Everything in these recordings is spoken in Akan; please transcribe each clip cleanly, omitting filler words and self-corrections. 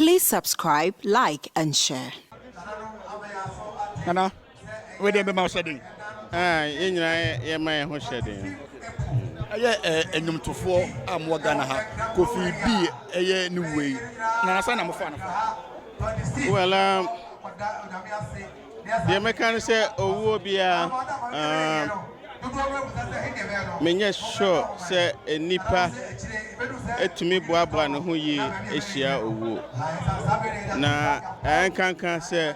Please subscribe, like, and share. Nana, where they be mouse shedding? You know, my whole shedding. Enyum tofo amwa Ghana ha Kofi B new way. Na say na mo fan. Well, the American say owo bia menye sure say nipa etumi boaboa no ho yi ehia owo. Na enkankan say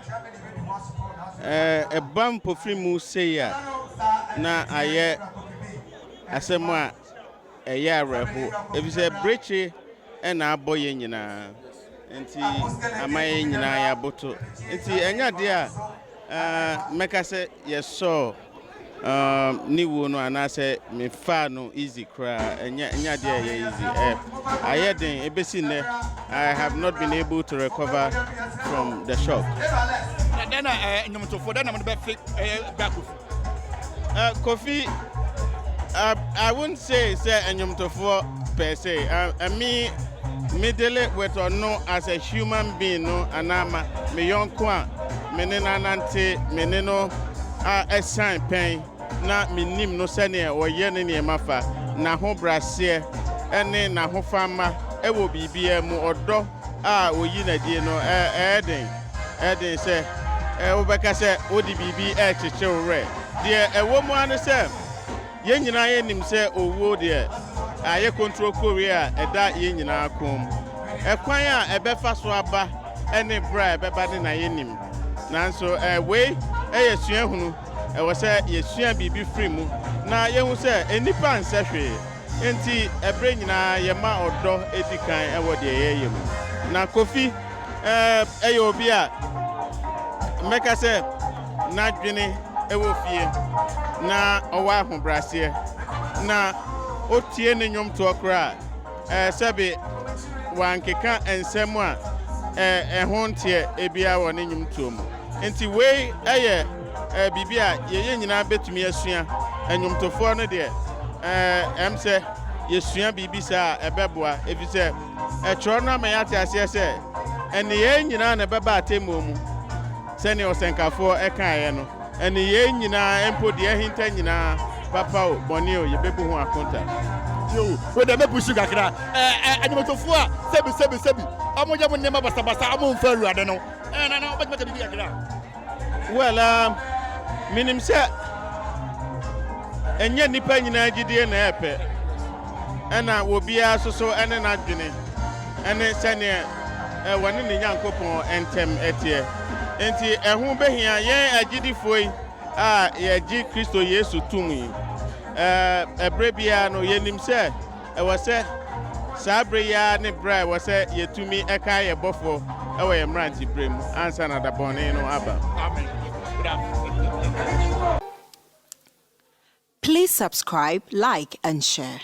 ebam pofri mu say ya na aye asema eya reho ebise breche na aboye nyina enti amaye nyina ya boto enti enya de a meka se yeso ni wo no anase me fa no easy cry enya de ya easy ayeden ebesi ne I have not been able to recover from the shock. Then enyum tofo then am be fake back Kofi I wouldn't say enyum tofo per se. Me deal with or no as a human being no anama me yonko a me ne nanante me ne no a sign pen na me nim no sene o ye ne ne mafa na ho brase ene na ho fama e wo bibia mu odo a oyi na die no eden say wo beka say odi bibi e cheche ore de e wo mu anu say ye nyina ye nim say owo de aye control Korea eda ye nyina kom ekwan a ebefa so aba ene bra ebeba de na ye nim nanso we yesua hunu wo say yesua bibi free mu na ye hu say enipa nsehwe enti ebre nyina ye ma odo edikan ewo de ye mu na Kofi eye obi a meka say na dwene ewo fie na owa ho brase na otie ne nyom to okra sebe wankeka ensem a ho ntie ebia wo ne nyom to mu enti we eye bibia ye nyina betumi asua enyom tofo no de em se yesua bibisa ebeboa efise etro no ma yate ase se ene ye nyina na beba atemu mu se ne osenkafo ekaye no ene ye nyina empodi ehinta nyina papa o boni o ye bebu ho akonta yo we dey make sugar kra enyum tofo a sebi amoja mo nema basa amo mfaru ade no na obetime ka bibi kra. Well minim se enye nipa nyina gidie na epe ena obia soso ene na dwene ene sene wone ne nyankopon entem etie enti ehu behia yen agidifoi a ye gi Kristo Yesu tumi ebrebia no yenim se we se sabre ya ne bra we se yetumi eka ye bofo we ye mranti brem ansa na da bone no aba. Amen. Please subscribe, like, and share.